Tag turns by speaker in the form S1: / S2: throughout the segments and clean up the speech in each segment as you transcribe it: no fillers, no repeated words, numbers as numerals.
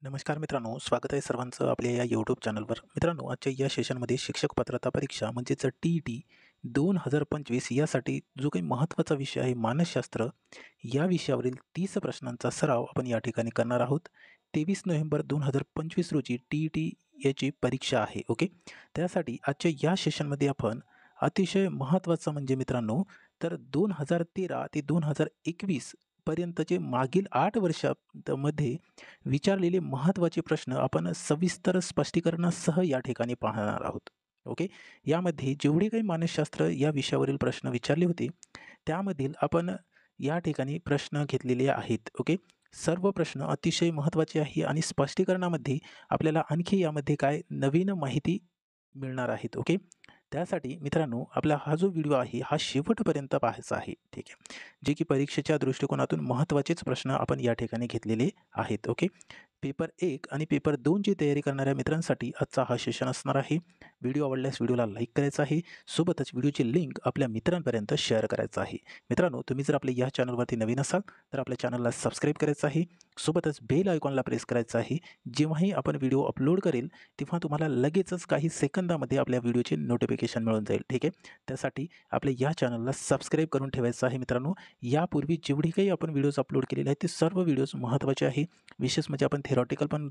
S1: नमस्कार मित्रांनो, स्वागत आहे सर्वांचं आपल्या या यूट्यूब चॅनलवर. मित्रांनो, आजच्या या सेशनमध्ये शिक्षक पात्रता परीक्षा म्हणजेच टी-ई-टी 2025 यासाठी जो काही महत्त्वाचा विषय आहे मानसशास्त्र, या विषयावरील 30 प्रश्नांचा सराव आपण या ठिकाणी करणार आहोत. 23 नोव्हेंबर 2025 रोजी टी-ई-टी याची परीक्षा आहे. ओके. त्यासाठी आजच्या या सेशनमध्ये आपण अतिशय महत्त्वाचं म्हणजे मित्रांनो, तर 2013 ते 2021 पर्यंतचे मागील 8 वर्षांमध्ये विचारलेले महत्त्वाचे प्रश्न आपण सविस्तर स्पष्टीकरणासह या ठिकाणी पाहणार आहोत. ओके. यामध्ये जेवढे काही मानसशास्त्र या विषयावरील प्रश्न विचारले होते, त्यामधील आपण या ठिकाणी प्रश्न घेतलेले आहेत. ओके. सर्व प्रश्न अतिशय महत्त्वाचे आहे आणि स्पष्टीकरणामध्ये आपल्याला आणखी यामध्ये काय नवीन माहिती मिळणार आहेत. ओके. त्यासाठी मित्रांनो, आपला हा जो व्हिडिओ आहे हा शेवटपर्यंत पाहायचा आहे. ठीक आहे. जे की परीक्षेच्या दृष्टिकोनातून महत्त्वाचेच प्रश्न आपण या ठिकाणी घेतलेले आहेत. ओके. पेपर 1 आणि पेपर 2 ची तयारी करणाऱ्या मित्रांसाठी आजचा हा सेशन असणार आहे. व्हिडिओ आवडल्यास व्हिडिओला लाईक करायचा आहे. सोबतच व्हिडिओची लिंक आपल्या मित्रांपर्यंत शेअर करायचं आहे. मित्रांनो, तुम्ही जर आपल्या या चॅनलवरती नवीन असाल तर आपल्या चॅनलला सबस्क्राईब करायचं आहे. सोबतच बेल आयकॉनला प्रेस करायचं आहे. जेव्हाही आपण व्हिडिओ अपलोड करेल तेव्हा तुम्हाला लगेचच काही सेकंदामध्ये आपल्या व्हिडिओचे नोटिफिकेशन मिळून जाईल. ठीक आहे. त्यासाठी आपल्या या चॅनलला सबस्क्राईब करून ठेवायचं आहे मित्रांनो. यापूर्वी जेवढी काही आपण व्हिडिओज अपलोड केलेले आहेत ते सर्व व्हिडिओज महत्त्वाचे आहे. विशेष म्हणजे आपण थेरॉटिकल पण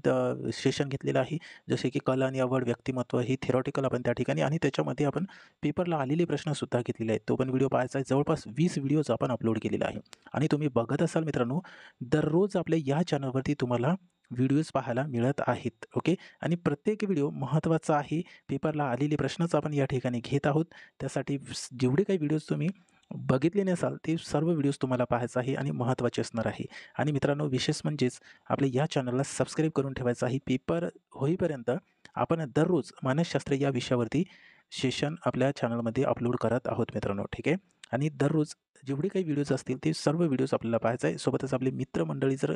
S1: सेशन घेतलेलं आहे. जसे की कल आणि आवड, व्यक्तिमत्व ही थेरॉटिकल आपण त्या ठिकाणी आणि त्याच्यामध्ये आपण पेपरला आलेले प्रश्नसुद्धा घेतलेले आहेत. तो पण व्हिडिओ पाहायचा आहे. जवळपास 20 व्हिडिओज आपण अपलोड केलेला आहे आणि तुम्ही बघत असाल मित्रांनो, दररोज आपल्या या चॅनलवरती तुम्हाला व्हिडिओज पाहायला मिळत आहेत. ओके. आणि प्रत्येक व्हिडिओ महत्त्वाचा आहे. पेपरला आलेले प्रश्नच आपण या ठिकाणी घेत आहोत. त्यासाठी जेवढे काही व्हिडिओज तुम्ही बघितले नसाल ते सर्व व्हिडिओज तुम्हाला पाहायचं आहे आणि महत्त्वाचे असणार आहे. आणि मित्रांनो, विशेष म्हणजेच आपल्या या चॅनलला सबस्क्राईब करून ठेवायचं आहे. पेपर होईपर्यंत आपण दररोज मानसशास्त्र या विषयावरती सेशन आपल्या चॅनलमध्ये अपलोड करत आहोत मित्रांनो. ठीक आहे. आणि दररोज जेवढे काही व्हिडिओज असतील ते सर्व व्हिडिओज आपल्याला पाहायचं आहे. सोबतच आपले मित्रमंडळी जर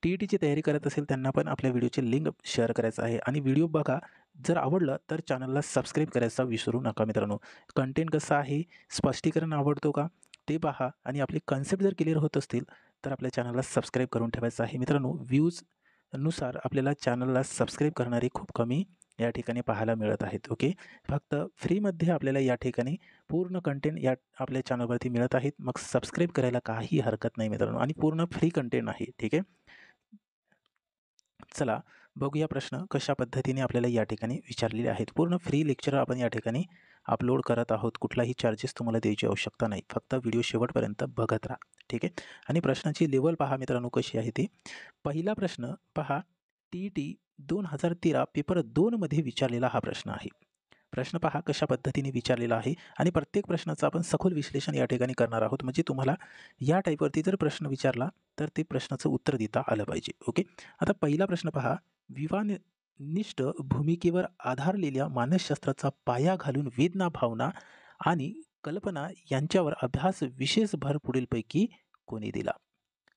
S1: टी-ई-टीची तयारी करत असेल त्यांना पण आपल्या व्हिडिओची लिंक शेअर करायचं आहे. आणि व्हिडिओ बघा, जर आवडलं तर चॅनलला सबस्क्राईब करायचा विसरू नका मित्रांनो. कंटेंट कसं आहे, स्पष्टीकरण आवडतो का ते पहा आणि आपले कन्सेप्ट जर क्लिअर होत असतील तर आपल्या चॅनलला सबस्क्राईब करून ठेवायचं आहे मित्रांनो. व्ह्यूजनुसार आपल्याला चॅनलला सबस्क्राईब करणारे खूप कमी या ठिकाणी पाहायला मिळत आहेत. ओके. फक्त फ्रीमध्ये आपल्याला या ठिकाणी पूर्ण कंटेंट या आपल्या चॅनलवरती मिळत आहेत. मग सबस्क्राईब करायला काही हरकत नाही मित्रांनो आणि पूर्ण फ्री कंटेंट आहे. ठीक आहे. चला बघूया प्रश्न कशा पद्धतीने आपल्याला या ठिकाणी विचारलेले आहेत. पूर्ण फ्री लेक्चर आपण या ठिकाणी अपलोड करत आहोत. कुठलाही चार्जेस तुम्हाला द्यायची आवश्यकता नाही. फक्त व्हिडिओ शेवटपर्यंत बघत राहा. ठीक आहे. आणि प्रश्नाची लेवल पहा मित्रांनो कशी आहे ती. पहिला प्रश्न पहा, टी-ई-टी 2013 पेपर 2 मध्ये विचारलेला हा प्रश्न आहे. प्रश्न पहा कशा पद्धतीने विचारलेला आहे आणि प्रत्येक प्रश्नाचं आपण सखोल विश्लेषण या ठिकाणी करणार आहोत. म्हणजे तुम्हाला या टाईपवरती जर प्रश्न विचारला तर ते प्रश्नाचं उत्तर देता आलं पाहिजे. ओके. आता पहिला प्रश्न पहा, विवानिष्ठ भूमिकेवर आधारलेल्या मानसशास्त्राचा पाया घालून वेदना, भावना आणि कल्पना यांच्यावर अभ्यास विशेष भर पुढीलपैकी कोणी दिला?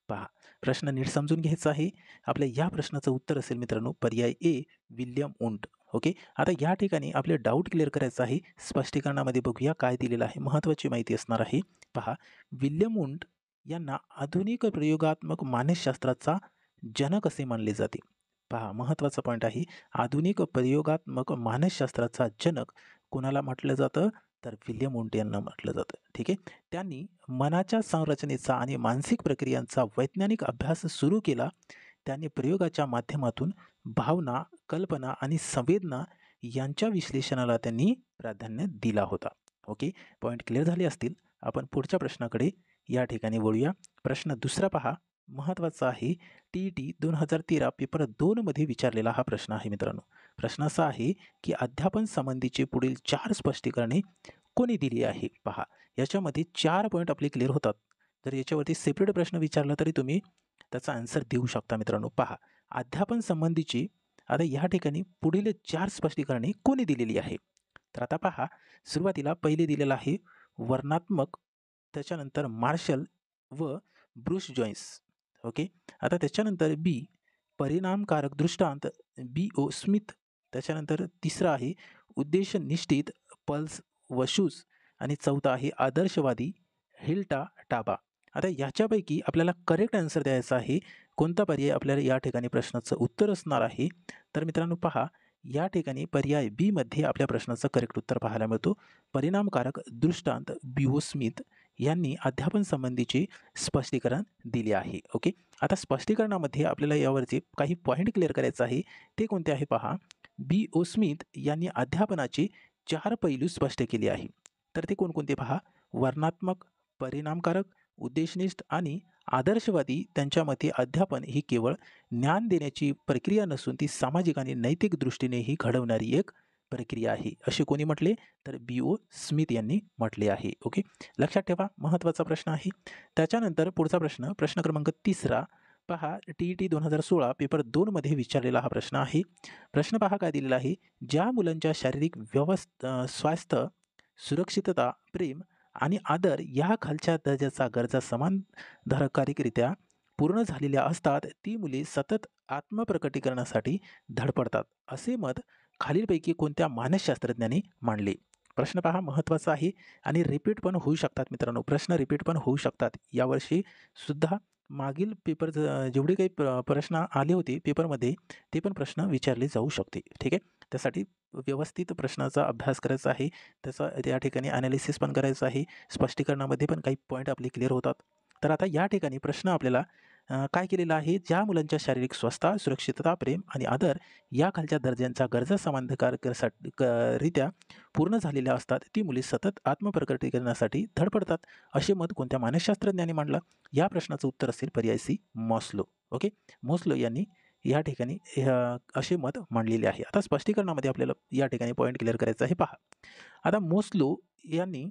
S1: पहा, प्रश्न नीट समजून घ्यायचा आहे. आपल्या या प्रश्नाचं उत्तर असेल मित्रांनो पर्याय ए, विल्यम वुंट. ओके. आता या ठिकाणी आपले डाऊट क्लिअर करायचा आहे. स्पष्टीकरणामध्ये बघूया काय दिलेलं आहे. महत्त्वाची माहिती असणार आहे. पहा, विल्यम वुंट यांना आधुनिक प्रयोगात्मक मानसशास्त्राचा जनक असे मानले जाते. पहा, महत्त्वाचा पॉईंट आहे. आधुनिक प्रयोगात्मक मानसशास्त्राचा जनक कोणाला म्हटलं जातं? तर विल्यम वुंट यांना म्हटलं जातं. ठीक आहे. त्यांनी मनाच्या संरचनेचा आणि मानसिक प्रक्रियांचा वैज्ञानिक अभ्यास सुरू केला. त्यांनी प्रयोगाच्या माध्यमातून भावना, कल्पना आणि संवेदना यांच्या विश्लेषणाला त्यांनी प्राधान्य दिला होता. ओके. पॉईंट क्लिअर झाले असतील. आपण पुढच्या प्रश्नाकडे या ठिकाणी वळूया. प्रश्न दुसरा पहा, महत्त्वाचा आहे. टी-ई-टी 2013 पेपर 2 मध्ये विचारलेला हा प्रश्न आहे मित्रांनो. प्रश्न असा आहे की अध्यापन संबंधीचे पुढील 4 स्पष्टीकरणे कोणी दिली आहे? पहा, याच्यामध्ये 4 पॉईंट आपले क्लिअर होतात. जर याच्यावरती सेपरेट प्रश्न विचारला तरी तुम्ही त्याचा आन्सर देऊ शकता मित्रांनो. पहा, अध्यापन संबंधीची आता या ठिकाणी पुढील 4 स्पष्टीकरणे कोणी दिलेली आहे? तर आता पहा, सुरुवातीला पहिले दिलेलं आहे वर्णनात्मक, त्याच्यानंतर मार्शल व ब्रूस जॉइस. ओके. आता त्याच्यानंतर बी, परिणामकारक दृष्टांत बी.ओ. स्मिथ. त्याच्यानंतर तिसरं आहे उद्देशनिष्ठित पल्स वशूस आणि चौथा आहे आदर्शवादी हिल्टा टाबा. आता याच्यापैकी आपल्याला करेक्ट आन्सर द्यायचा आहे कोणता पर्याय आपल्याला या ठिकाणी प्रश्नाचं उत्तर असणार आहे? तर मित्रांनो पहा, या ठिकाणी पर्याय बी मध्ये आपल्या प्रश्नाचं करेक्ट उत्तर पाहायला मिळतो. परिणामकारक दृष्टांत बी.ओ. स्मिथ यांनी अध्यापन संबंधीचे स्पष्टीकरण दिले आहे. ओके. आता स्पष्टीकरणामध्ये आपल्याला यावरचे काही पॉइंट क्लिअर करायचं आहे. ते कोणते आहे पहा. बी.ओ. स्मिथ यांनी अध्यापनाचे 4 पैलू स्पष्ट केले आहे. तर ते कोणकोणते पहा. वर्णनात्मक, परिणामकारक, उद्देशनिष्ठ आणि आदर्शवादी. त्यांच्या मते अध्यापन ही केवळ ज्ञान देण्याची प्रक्रिया नसून ती सामाजिक आणि नैतिक दृष्टीनेही घडवणारी एक प्रक्रिया आहे, असे कोणी म्हटले? तर बी.ओ. स्मिथ यांनी म्हटले आहे. ओके. लक्षात ठेवा, महत्त्वाचा प्रश्न आहे. त्याच्यानंतर पुढचा प्रश्न, प्रश्न क्रमांक 3 पहा. टी.ई.टी. 2016 पेपर 2 मध्ये विचारलेला हा प्रश्न आहे. प्रश्न पहा काय दिलेला आहे. ज्या मुलांच्या शारीरिक स्वास्थ्य, सुरक्षितता, प्रेम आणि आदर या खालच्या दर्जाचा गरजा समाधानकारकरित्या पूर्ण झालेल्या असतात, ती मुले सतत आत्मप्रकटीकरणासाठी धडपडतात, असे मत खालीलपैकी कोणत्या मानसशास्त्रज्ञांनी मांडले? प्रश्न पहा, महत्त्वाचा आहे आणि रिपीट पण होऊ शकतात मित्रांनो. प्रश्न रिपीट पण होऊ शकतात. यावर्षी सुद्धा मागील पेपर जेवढे काही प्रश्न आले होते पेपरमध्ये, ते पण प्रश्न विचारले जाऊ शकते. ठीक आहे. त्यासाठी व्यवस्थित प्रश्नाचा अभ्यास करायचा आहे. त्याचा त्या ठिकाणी ॲनालिसिस पण करायचं आहे. स्पष्टीकरणामध्ये पण काही पॉईंट आपले क्लिअर होतात. तर आता या ठिकाणी प्रश्न आपल्याला काय केलेला आहे. ज्या मुलांच्या शारीरिक स्वस्थता, सुरक्षितता, प्रेम आणि आदर या खालच्या दर्जांच्या गरजा रित्या पूर्ण झालेल्या असतात, ती मुले सतत आत्मप्रकटीकरणासाठी धडपडतात, असे मत कोणत्या मानसशास्त्रज्ञांनी मांडलं? या प्रश्नाचं उत्तर असेल पर्याय सी, मॉस्लो. ओके. मॉस्लो यांनी या ठिकाणी असे मत मांडलेले आहे. आता स्पष्टीकरणामध्ये आपल्याला या ठिकाणी पॉईंट क्लिअर करायचा आहे. पहा, आता मॉस्लो यांनी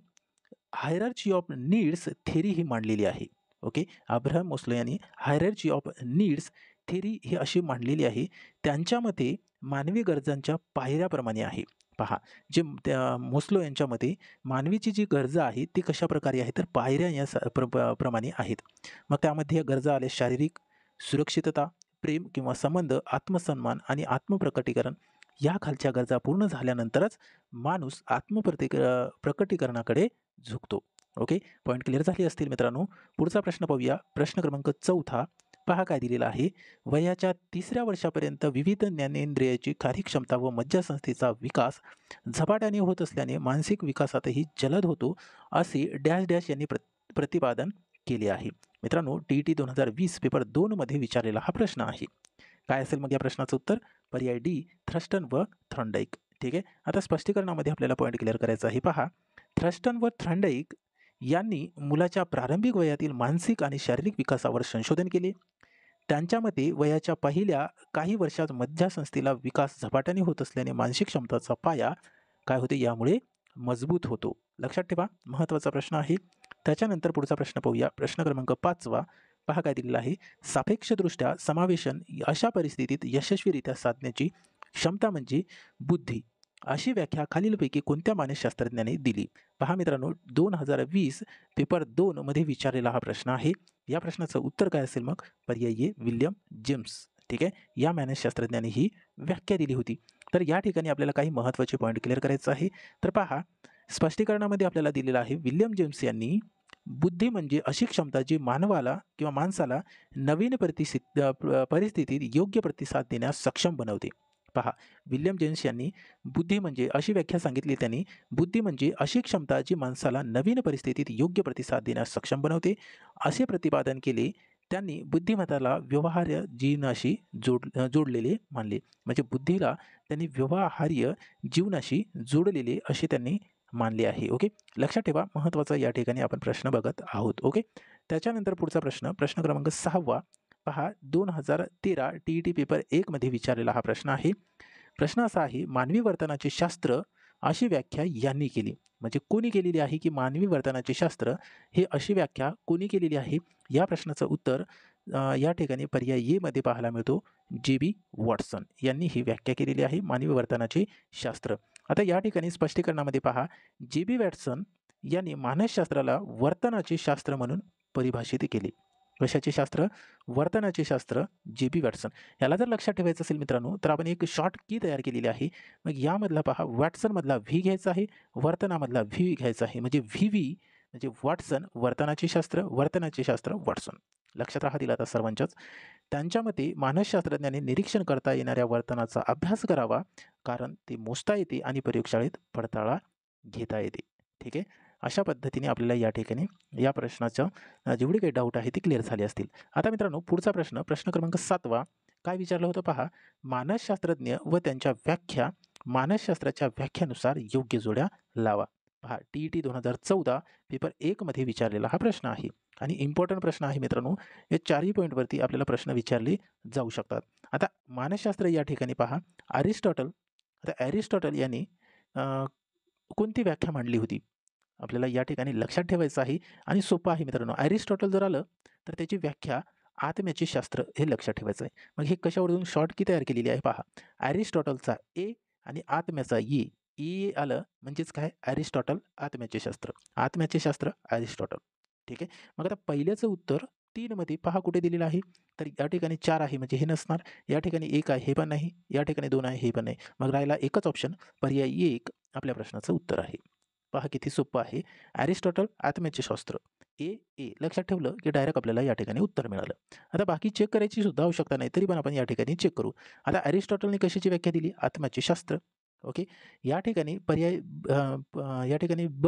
S1: हायरार्ची ऑफ नीड्स थेरी ही मांडलेली आहे. ओके. अब्राहम मॉस्लो यांनी हायरार्ची ऑफ नीड्स थेरी ही अशी मांडलेली आहे. त्यांच्या मते मानवी गरजांच्या पायऱ्याप्रमाणे आहे. पहा, जे मॉस्लो यांच्या मते मानवीची जी गरजा आहे ती कशा प्रकारे आहे, तर पायऱ्या या प्रमाणे आहेत. मग त्यामध्ये गरजा आल्या शारीरिक, सुरक्षितता, प्रेम किंवा संबंध, आत्मसन्मान आणि आत्मप्रकटीकरण. या खालच्या गरजा पूर्ण झाल्यानंतरच माणूस प्रकटीकरणाकडे झुकतो. ओके. पॉईंट क्लिअर झाले असतील मित्रांनो. पुढचा प्रश्न पाहूया. प्रश्न क्रमांक 4 पहा काय दिलेला आहे. वयाच्या 3ऱ्या वर्षापर्यंत विविध ज्ञानेंद्रियाची कार्यक्षमता व मज्जासंस्थेचा विकास झपाट्याने होत असल्याने मानसिक विकासातही जलद होतो, असे डॅश डॅश यांनी प्रतिपादन केले आहे. मित्रांनो, टी.ई.टी. 2020 पेपर 2 मध्ये विचारलेला हा प्रश्न आहे. काय असेल मग या प्रश्नाचं उत्तर? पर्याय डी, थ्रस्टन व थॉर्नडाईक. ठीक आहे. आता स्पष्टीकरणामध्ये आपल्याला पॉईंट क्लिअर करायचा आहे. पहा, थ्रस्टन व थॉर्नडाईक यांनी मुलाच्या प्रारंभिक वयातील मानसिक आणि शारीरिक विकासावर संशोधन केले. त्यांच्या मते वयाच्या पहिल्या काही वर्षात मज्जासंस्थेला विकास झपाट्याने होत असल्याने मानसिक क्षमताचा पाया काय होते, यामुळे मजबूत होतो. लक्षात ठेवा, महत्त्वाचा प्रश्न आहे. त्याच्यानंतर पुढचा प्रश्न पाहूया. प्रश्न क्रमांक 5 पहा काय दिलेला आहे. सापेक्षदृष्ट्या समावेशन अशा परिस्थितीत यशस्वीरित्या साधण्याची क्षमता म्हणजे बुद्धी, अशी व्याख्या खालीलपैकी कोणत्या मानसशास्त्रज्ञाने दिली? पहा मित्रांनो, 2020 पेपर 2 मध्ये विचारलेला हा प्रश्न आहे. या प्रश्नाचं उत्तर काय असेल मग? पर्याय ए, विल्यम जेम्स. ठीक आहे. या मानसशास्त्रज्ञाने ही व्याख्या दिली होती. तर या ठिकाणी आपल्याला काही महत्त्वाचे पॉईंट क्लिअर करायचं आहे. तर पहा, स्पष्टीकरणामध्ये आपल्याला दिलेलं आहे. विल्यम जेम्स यांनी बुद्धी म्हणजे अशी क्षमता जी मानवाला किंवा माणसाला नवीन परिस्थितीत योग्य प्रतिसाद देण्यास सक्षम बनवते. पहा, विल्यम जेम्स यांनी बुद्धी म्हणजे अशी व्याख्या सांगितली. त्यांनी बुद्धी म्हणजे अशी क्षमता जी माणसाला नवीन परिस्थितीत योग्य प्रतिसाद देण्यास सक्षम बनवते, असे प्रतिपादन केले. त्यांनी बुद्धिमत्ताला व्यवहार्य जीवनाशी जोडलेले मानले. म्हणजे बुद्धीला त्यांनी व्यवहार्य जीवनाशी जोडलेले असे त्यांनी मानले आहे. ओके. लक्षात ठेवा, महत्त्वाचा या ठिकाणी आपण प्रश्न बघत आहोत. ओके. त्याच्यानंतर पुढचा प्रश्न, प्रश्न क्रमांक 6 पहा. 2013 टी.ई.टी. पेपर 1 मध्ये विचारलेला हा प्रश्न आहे. प्रश्न असा आहे. मानवी वर्तनाचे शास्त्र अशी व्याख्या यांनी केली. म्हणजे कोणी केलेली आहे की मानवी वर्तनाचे शास्त्र हे अशी व्याख्या कोणी केलेली आहे? या प्रश्नाचं उत्तर या ठिकाणी पर्याय ए मध्ये पाहायला मिळतो. जे.बी. वॉटसन यांनी ही व्याख्या केलेली आहे, मानवी वर्तनाचे शास्त्र. आता या ठिकाणी स्पष्टीकरणामध्ये पहा, जे.बी. वॉटसन यांनी मानसशास्त्राला वर्तनाचे शास्त्र म्हणून परिभाषित केले. कशाचे शास्त्र? वर्तनाचे शास्त्र. जे.बी. वॉटसन. याला जर लक्षात ठेवायचं असेल मित्रांनो, तर आपण एक शॉर्ट की तयार केलेली आहे. मग यामधला पहा, वॉटसन मधला व्ही घ्यायचा आहे, वर्तनामधला व्ही घ्यायचा आहे. म्हणजे व्ही म्हणजे वॉटसन वर्तनाचे शास्त्र, वर्तनाचे शास्त्र वॉटसन. लक्षात राहतील आता सर्वांच्याच. त्यांच्या मते मानसशास्त्रज्ञाने निरीक्षण करता येणाऱ्या वर्तनाचा अभ्यास करावा, कारण ते मोजता येते आणि प्रयोगशाळेत पडताळा घेता येते. ठीक आहे. अशा पद्धतीने आपल्याला या ठिकाणी या प्रश्नाच्या जेवढे काही डाऊट आहे ते क्लिअर झाले असतील. आता मित्रांनो पुढचा प्रश्न, प्रश्न क्रमांक 7वा काय विचारलं होतं पहा. मानसशास्त्रज्ञ व त्यांच्या व्याख्या, मानसशास्त्राच्या व्याख्यानुसार योग्य जोड्या लावा. पहा TET 2014 पेपर 1 मध्ये विचारलेला हा प्रश्न आहे आणि इम्पॉर्टंट प्रश्न आहे मित्रांनो. या चारही पॉईंटवरती आपल्याला प्रश्न विचारले जाऊ शकतात. आता मानसशास्त्र या ठिकाणी पहा अरिस्टॉटल. आता अरिस्टॉटल यांनी कोणती व्याख्या मांडली होती आपल्याला या ठिकाणी लक्षात ठेवायचं आहे आणि सोपं आहे मित्रांनो. अरिस्टॉटल जर आलं तर त्याची व्याख्या आत्म्याचे शास्त्र हे लक्षात ठेवायचं आहे. मग हे कशावरून शॉर्ट की तयार केलेली आहे पहा. अरिस्टॉटलचा ए आणि आत्म्याचा ये, ए आलं म्हणजेच काय अरिस्टॉटल आत्म्याचे शास्त्र, आत्म्याचे शास्त्र अरिस्टॉटल. ठीक आहे. मग आता पहिल्याचं उत्तर 3 मध्ये पहा कुठे दिलेलं आहे. तर या ठिकाणी 4 आहे म्हणजे हे नसणार. या ठिकाणी 1 आहे हे पण नाही. या ठिकाणी 2 आहे हे पण नाही. मग राहिला एकच ऑप्शन पर्याय 1 आपल्या प्रश्नाचं उत्तर आहे. पहा किती सोपं आहे. अरिस्टॉटल आत्म्याचे शास्त्र ए लक्षात ठेवलं की डायरेक्ट आपल्याला या ठिकाणी उत्तर मिळालं. आता बाकी चेक करायची सुद्धा आवश्यकता नाही, तरी पण आपण या ठिकाणी चेक करू. आता अरिस्टॉटलने कशाची व्याख्या दिली? आत्म्याचे शास्त्र. ओके. या ठिकाणी पर्याय या ठिकाणी ब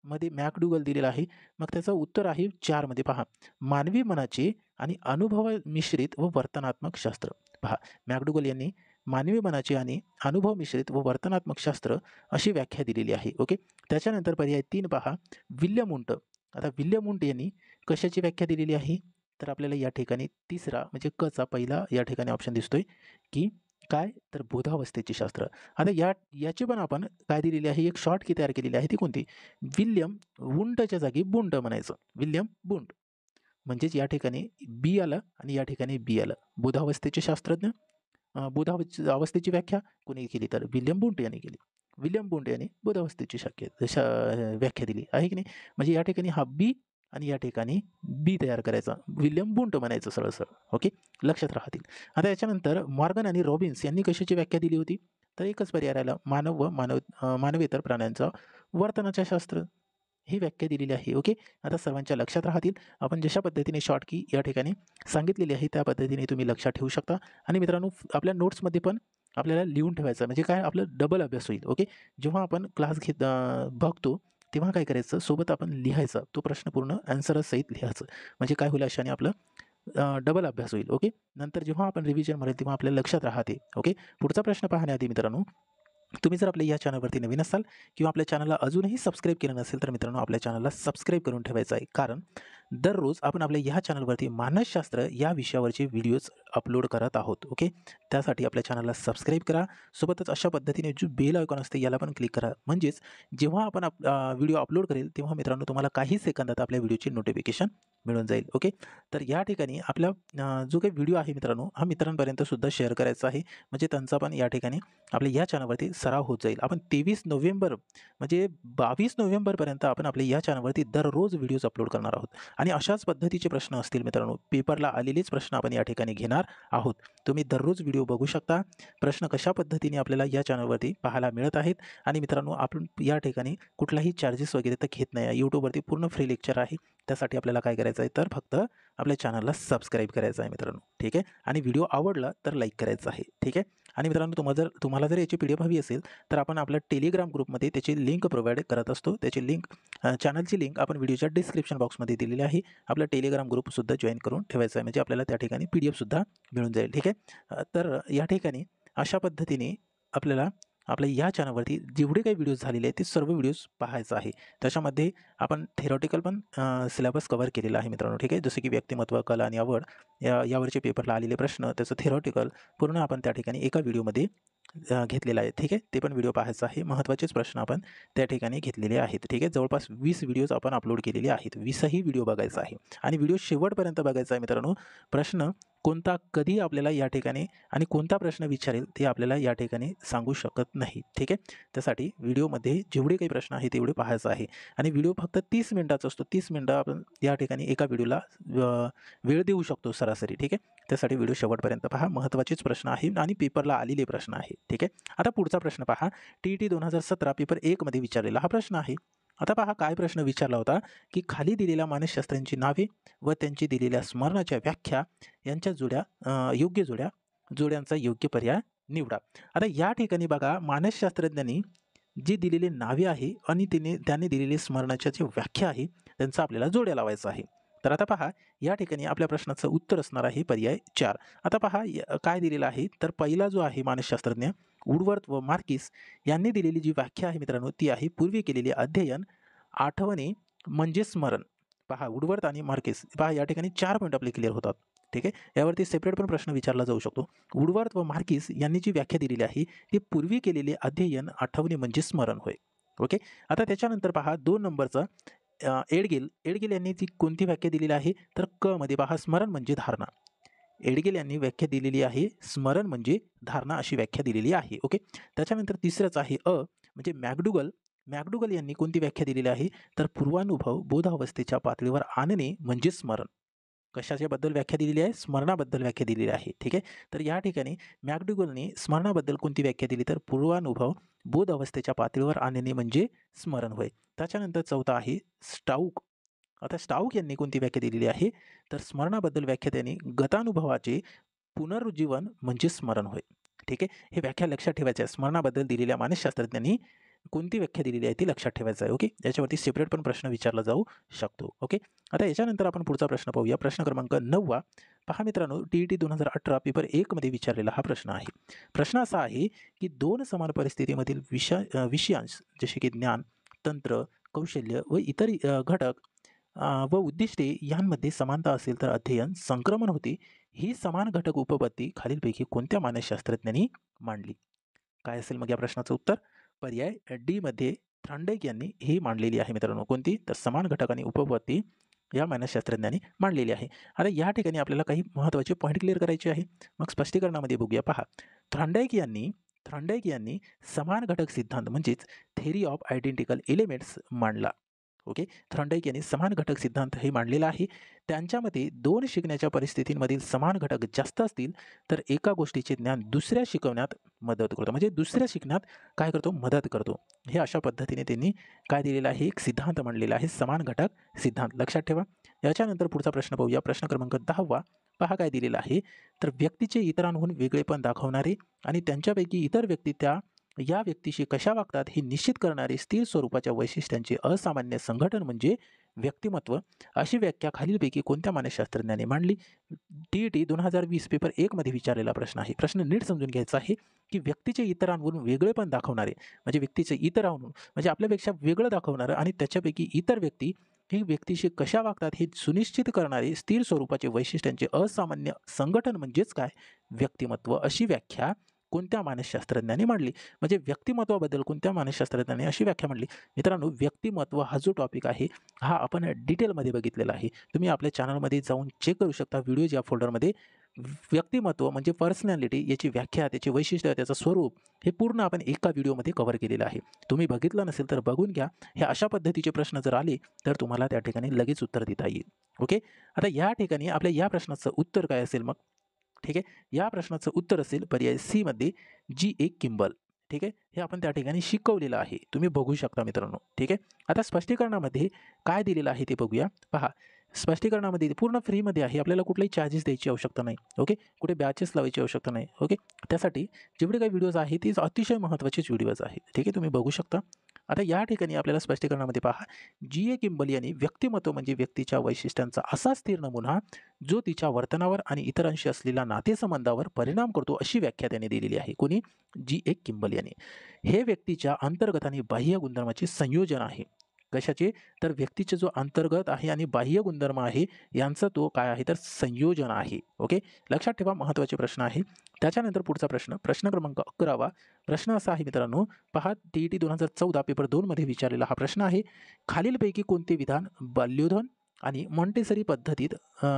S1: मध्ये मॅकडुगल दिलेला आहे. मग त्याचं उत्तर आहे 4 मध्ये पहा मानवी मनाचे आणि अनुभव मिश्रित व वर्तनात्मक शास्त्र. पहा मॅकडुगल यांनी मानवी मनाचे आणि अनुभव मिश्रित व वर्तनात्मक शास्त्र अशी व्याख्या दिलेली आहे. ओके. त्याच्यानंतर पर्याय 3 पहा विल्यम वुंट. आता विल्यम वुंट यांनी कशाची व्याख्या दिलेली आहे? तर आपल्याला या ठिकाणी तिसरा म्हणजे कचा पहिला या ठिकाणी ऑप्शन दिसतोय की काय तर बोधावस्थेचे शास्त्र. आता याची पण आपण काय दिलेली आहे एक शॉर्ट की तयार केलेली आहे ती कोणती? विल्यम वुंटच्या जागी बुंट म्हणायचं. विल्यम बुंट म्हणजेच या ठिकाणी बी आलं आणि या ठिकाणी बी आलं. बोधावस्थेचे शास्त्रज्ञ, बोधावस्थेची व्याख्या कोणी केली तर विल्यम बुंट यांनी केली. विल्यम बुंट यांनी बोधावस्थेची व्याख्या दिली आहे की नाही. म्हणजे या ठिकाणी हा बी आणि या ठिकाणी बी तयार करायचा, विल्यम बुंट म्हणायचं सरळ सरळ. ओके. लक्षात राहतील. आता याच्यानंतर मॉर्गन आणि रॉबिन्स यांनी कशाची व्याख्या दिली होती? तर एकच पर्याय राहिला मानव व मानवेतर प्राण्यांचा वर्तनाचे शास्त्र ही व्याख्या दिलेली आहे. ओके. आता सर्वांच्या लक्षात राहतील. आपण जशा पद्धतीने शॉर्ट की या ठिकाणी सांगितलेली आहे त्या पद्धतीने तुम्ही लक्षात ठेवू शकता. आणि मित्रांनो आपल्या नोट्समध्ये पण आपल्याला लिहून ठेवायचं म्हणजे काय आपलं डबल अभ्यास होईल. ओके. जेव्हा आपण क्लास बघतो तेव्हा काय करायचं सोबत आपण लिहायचं, तो प्रश्न पूर्ण सहित लिहायचं. म्हणजे काय होईल अशाने आपलं डबल अभ्यास होईल. ओके. नंतर जेव्हा आपण रिव्हिजन म्हणेल तेव्हा आपल्याला लक्षात राहते. ओके. पुढचा प्रश्न पाहण्याआधी मित्रांनो तुम्ही जर आपल्या या चॅनलवरती नवीन असाल किंवा आपल्या चॅनलला अजूनही सबस्क्राईब केलं नसेल तर मित्रांनो आपल्या चॅनलला सबस्क्राईब करून ठेवायचं आहे. कारण दररोज आपण आपल्या ह्या चॅनलवरती मानसशास्त्र या विषयावरचे व्हिडिओज अपलोड करत आहोत. ओके. त्यासाठी आपल्या चॅनलला सबस्क्राईब करा. सोबतच अशा पद्धतीने जो बेल आयकॉन असते याला पण क्लिक करा. म्हणजेच जेव्हा आपण व्हिडिओ अपलोड करेल तेव्हा मित्रांनो तुम्हाला काही सेकंदात आपल्या व्हिडिओची नोटिफिकेशन मिळून जाईल. ओके. तर या ठिकाणी आपला जो काही व्हिडिओ आहे मित्रांनो हा मित्रांपर्यंत सुद्धा शेअर करायचा आहे. म्हणजे त्यांचा पण या ठिकाणी आपल्या या चॅनलवरती सराव होत जाईल. आपण 23 नोव्हेंबर म्हणजे 22 नोव्हेंबरपर्यंत आपण आपल्या या चॅनलवरती दररोज व्हिडिओज अपलोड करणार आहोत. आणि अशाच पद्धतीचे प्रश्न असतील मित्रांनो, पेपरला आलेलेच प्रश्न आपण या ठिकाणी घेणार आहोत. तुम्ही दररोज व्हिडिओ बघू शकता. प्रश्न कशा पद्धतीने आपल्याला या चॅनलवरती पाहायला मिळत आहेत. आणि मित्रांनो आपण या ठिकाणी कुठलाही चार्जेस वगैरे तर घेत नाही. यूट्यूबवरती पूर्ण फ्री लेक्चर आहे. त्यासाठी आपल्याला काय करायचं आहे तर फक्त आपल्या चॅनलला सबस्क्राईब करायचं आहे मित्रांनो. ठीक आहे. आणि व्हिडिओ आवडला तर लाईक करायचं आहे. ठीक आहे. आणि मित्रांनो तुम्हाला जर याची PDF हवी असेल तर आपण आपल्या टेलिग्राम ग्रुपमध्ये त्याची लिंक प्रोव्हाइड करत असतो. त्याची लिंक चॅनलची लिंक आपण व्हिडिओच्या डिस्क्रिप्शन बॉक्समध्ये दिलेली आहे. आपला टेलिग्राम ग्रुपसुद्धा जॉईन करून ठेवायचा आहे म्हणजे आपल्याला त्या ठिकाणी PDF मिळून जाईल. ठीक आहे. तर या ठिकाणी अशा पद्धतीने आपल्याला आपल्या या चॅनलवरती जेवढे काही व्हिडिओज झालेले आहेत ते सर्व व्हिडिओज पाहायचं आहे. त्याच्यामध्ये आपण थेरॉटिकल पण सिलेबस कव्हर केलेला आहे मित्रांनो. ठीक आहे. जसे की व्यक्तिमत्व, कला आणि आवड यावरचे पेपरला आलेले प्रश्न त्याचं थेरॉटिकल पूर्ण आपण त्या ठिकाणी एका व्हिडिओमध्ये घेतलेला आहे. ठीक आहे. ते पण व्हिडिओ पाहायचा आहे. महत्त्वाचेच प्रश्न आपण त्या ठिकाणी घेतलेले आहेत. ठीक आहे. जवळपास 20 व्हिडिओज आपण अपलोड केलेले आहेत. 20ही व्हिडिओ बघायचा आहे आणि व्हिडिओ शेवटपर्यंत बघायचा आहे मित्रांनो. प्रश्न कोणता कधी आपल्याला या ठिकाणी आणि कोणता प्रश्न विचारेल ते आपल्याला या ठिकाणी सांगू शकत नाही. ठीक आहे. त्यासाठी व्हिडिओमध्ये जेवढे काही प्रश्न आहेत तेवढे पाहायचं आहे आणि व्हिडिओ फक्त 30 मिनिटाचा असतो. 30 मिनिटं आपण या ठिकाणी एका व्हिडिओला वेळ देऊ शकतो सरासरी. ठीक आहे. त्यासाठी व्हिडिओ शेवटपर्यंत पहा. महत्त्वाचेच प्रश्न आहे आणि पेपरला आलेले प्रश्न आहे. ठीक आहे. आता पुढचा प्रश्न पहा. TET 2017 पेपर 1 मध्ये विचारलेला हा प्रश्न आहे. आता पहा काय प्रश्न विचारला होता, की खाली दिलेल्या मानसशास्त्रीयांची नावे व त्यांची दिलेल्या स्मरणाच्या व्याख्या यांच्या योग्य जोड्यांचा योग्य पर्याय निवडा. आता या ठिकाणी बघा मानसशास्त्रज्ञांनी जी दिलेली नावे आहे आणि त्याने दिलेली स्मरणाच्या जी व्याख्या आहे त्यांचा आपल्याला जोड्या लावायचा आहे. तर आता पहा या ठिकाणी आपल्या प्रश्नाचं उत्तर असणार आहे पर्याय 4. आता पहा काय दिलेलं आहे, तर पहिला जो आहे मानसशास्त्रज्ञ वुडवर्थ व मार्किस यांनी दिलेली जी व्याख्या आहे मित्रांनो ती आहे पूर्वी केलेले अध्ययन, आठवणे म्हणजे स्मरण. पहा वुडवर्थ आणि मार्किस पहा या ठिकाणी 4 पॉईंट आपले क्लिअर होतात. ठीक आहे, यावरती सेपरेट पण प्रश्न विचारला जाऊ शकतो. वुडवर्थ व मार्किस यांनी जी व्याख्या दिलेली आहे ती पूर्वी केलेले अध्ययन, आठवणे म्हणजे स्मरण होय. ओके, आता त्याच्यानंतर पहा 2 नंबरचा एडगिल यांनी ती कोणती व्याख्या दिलेली आहे, तर क मध्ये पहा स्मरण म्हणजे धारणा. एडगिल यांनी व्याख्या दिलेली आहे स्मरण म्हणजे धारणा अशी व्याख्या दिलेली आहे. ओके, त्याच्यानंतर तिसरंच आहे म्हणजे मॅकडुगल यांनी कोणती व्याख्या दिलेली आहे, तर पूर्वानुभव बोधावस्थेच्या पातळीवर आणणे म्हणजे स्मरण. कशाच्याबद्दल व्याख्या दिलेली आहे, स्मरणाबद्दल व्याख्या दिलेली आहे. ठीक आहे, तर या ठिकाणी मॅकडुगलने स्मरणाबद्दल कोणती व्याख्या दिली, तर पूर्वानुभव बोध अवस्थेच्या पातळीवर आणणे म्हणजे स्मरण होय. त्याच्यानंतर चौथा आहे स्टाऊक. आता स्टाऊक यांनी कोणती व्याख्या दिलेली आहे, तर स्मरणाबद्दल व्याख्या त्यांनी गतानुभवाचे पुनरुज्जीवन म्हणजे स्मरण होय. ठीक आहे, हे व्याख्या लक्षात ठेवायच्या आहे. स्मरणाबद्दल दिलेल्या मानसशास्त्रज्ञांनी कोणती व्याख्या दिलेली आहे ती लक्षात ठेवायचं आहे. ओके, याच्यावरती सेपरेट पण प्रश्न विचारला जाऊ शकतो. ओके, आता याच्यानंतर आपण पुढचा प्रश्न पाहूया. प्रश्न क्रमांक 9. पहा मित्रांनो, TET 2018 पेपर 1 मध्ये विचारलेला हा प्रश्न आहे. प्रश्न असा आहे की 2 समान परिस्थितीमधील विषयांश जसे की ज्ञान, तंत्र, कौशल्य व इतर घटक व उद्दिष्टे यांमध्ये समानता असेल तर अध्ययन संक्रमण होते. ही समान घटक उपपत्ती खालीलपैकी कोणत्या मानसशास्त्रज्ञांनी मांडली? काय असेल मग या प्रश्नाचं उत्तर? पर्याय डी मध्ये थॉर्नडाईक यांनी ही मांडलेली आहे मित्रांनो. कोणती? तर समान घटक आणि उपपत्ती या मानसशास्त्रज्ञांनी मांडलेली आहे. आता या ठिकाणी आपल्याला काही महत्त्वाचे पॉईंट क्लिअर करायचे आहे. मग स्पष्टीकरणामध्ये बघूया. पहा, थॉर्नडाईक यांनी समान घटक सिद्धांत म्हणजेच थेअरी ऑफ आयडेंटिकल एलिमेंट्स मांडला. ओके, थॉर्नडाईक यांनी समान घटक सिद्धांत हे मांडलेला आहे. त्यांच्या मते 2 शिकण्याच्या परिस्थितींमधील समान घटक जास्त असतील तर एका गोष्टीचे ज्ञान दुसऱ्या शिकवण्यात मदत करतो, म्हणजे दुसऱ्या शिकण्यात काय करतो, मदत करतो. हे अशा पद्धतीने त्यांनी काय दिलेलं आहे, एक सिद्धांत मांडलेला आहे, समान घटक सिद्धांत. लक्षात ठेवा. याच्यानंतर पुढचा प्रश्न पाहूया. प्रश्न क्रमांक 10. पहा काय दिलेला आहे, तर व्यक्तीचे इतरांहून वेगळेपण दाखवणारे आणि त्यांच्यापैकी इतर व्यक्ती या व्यक्तीशी कशा वागतात हे निश्चित करणारे स्थिर स्वरूपाच्या वैशिष्ट्यांचे असामान्य संघटन म्हणजे व्यक्तिमत्व. अशी व्याख्या खालीलपैकी कोणत्या मानसशास्त्रज्ञाने मांडली? TET 2020 पेपर 1 मध्ये विचारलेला प्रश्न आहे. प्रश्न नीट समजून घ्यायचा आहे की व्यक्तीचे इतरांवरून वेगळेपण दाखवणारे म्हणजे व्यक्तीचे इतरांहून म्हणजे आपल्यापेक्षा वेगळं दाखवणारं आणि त्याच्यापैकी इतर व्यक्ती हे व्यक्तीशी कशा वागतात हे सुनिश्चित करणारे स्थिर स्वरूपाचे वैशिष्ट्यांचे असामान्य संघटन म्हणजेच काय, व्यक्तिमत्व. अशी व्याख्या कोणत्या मानसशास्त्रज्ञाने मांडली? म्हणजे व्यक्तिमत्वाबद्दल कोणत्या मानसशास्त्रज्ञाने अशी व्याख्या मांडली? मित्रांनो, व्यक्तिमत्व हा जो टॉपिक आहे हा आपण डिटेलमध्ये बघितलेला आहे. तुम्ही आपल्या चॅनलमध्ये जाऊन चेक करू शकता. व्हिडिओज या फोल्डरमध्ये व्यक्तिमत्व म्हणजे पर्सनॅलिटी याची व्याख्या, त्याचे वैशिष्ट्य, त्याचं स्वरूप हे पूर्ण आपण एका व्हिडिओमध्ये कव्हर केलेलं आहे. तुम्ही बघितलं नसेल तर बघून घ्या. हे अशा पद्धतीचे प्रश्न जर आले तर तुम्हाला त्या ठिकाणी लगेच उत्तर देता येईल. ओके, आता या ठिकाणी आपल्या या प्रश्नाचं उत्तर काय असेल मग? ठीक आहे, या प्रश्नाचं उत्तर असेल पर्याय सी मध्ये G.A. किंबल. ठीक आहे, हे आपण त्या ठिकाणी शिकवलेलं आहे, तुम्ही बघू शकता मित्रांनो. ठीक आहे, आता स्पष्टीकरणामध्ये काय दिलेलं आहे ते बघूया. पहा, स्पष्टीकरणामध्ये पूर्ण फ्रीमध्ये आहे, आपल्याला कुठलाही चार्जेस द्यायची आवश्यकता नाही. ओके, कुठे बॅचेस लावायची आवश्यकता नाही. ओके, त्यासाठी जेवढे काही व्हिडिओज आहेत ते अतिशय महत्त्वाचेच व्हिडिओज आहेत. ठीक आहे, तुम्ही बघू शकता. आता या ठिकाणी आपल्याला स्पष्टीकरणामध्ये पहा, G.A. किंबल यांनी व्यक्तिमत्व म्हणजे व्यक्तीच्या वैशिष्ट्यांचा असा स्थिर नमुना जो तिच्या वर्तनावर आणि इतरांशी असलेल्या नातेसंबंधावर परिणाम करतो अशी व्याख्या त्याने दिलेली आहे. कोणी? G.A. किंबल यांनी. हे व्यक्तीच्या अंतर्गत आणि बाह्य गुणधर्माचे संयोजन आहे. कशाचे? तर व्यक्तीचा जो अंतर्गत आहे आणि बाह्य गुणधर्म आहे यांचं तो काय आहे, तर संयोजन आहे. ओके, लक्षात ठेवा, महत्त्वाचे प्रश्न आहे. त्याच्यानंतर पुढचा प्रश्न, प्रश्न क्रमांक 11. प्रश्न असा आहे मित्रांनो, पहा TET 2014 पेपर 2 मध्ये विचारलेला हा प्रश्न आहे. खालीलपैकी कोणते विधान बाल्योधन आणि मॉन्टेसरी पद्धतीत